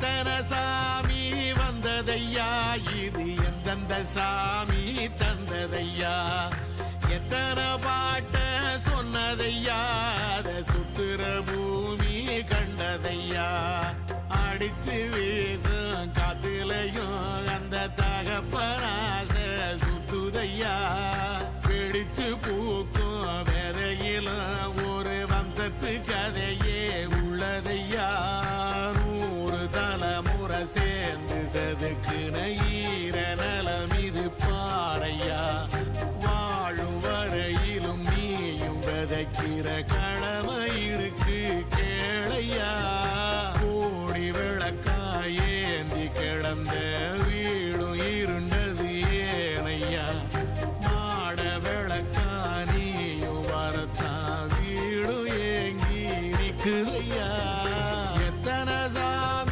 எத்தனை சாமி வந்ததையா, இது எந்தெந்த சாமி தந்ததையா, எத்தனை பாட்ட சொன்னதையா, அத சுத்துற பூமி கண்டதையா, அடிச்சு வீசும் காத்துலையும் அந்த தகப்பனாச சுத்துதையா, பிடிச்சு பூக்கும் வேதையிலும் ஒரு வம்சத்து கதையே உள்ளதையா, 100 தலைமுறை சேர்ந்து செதுக்குன ஈர நலம் இது.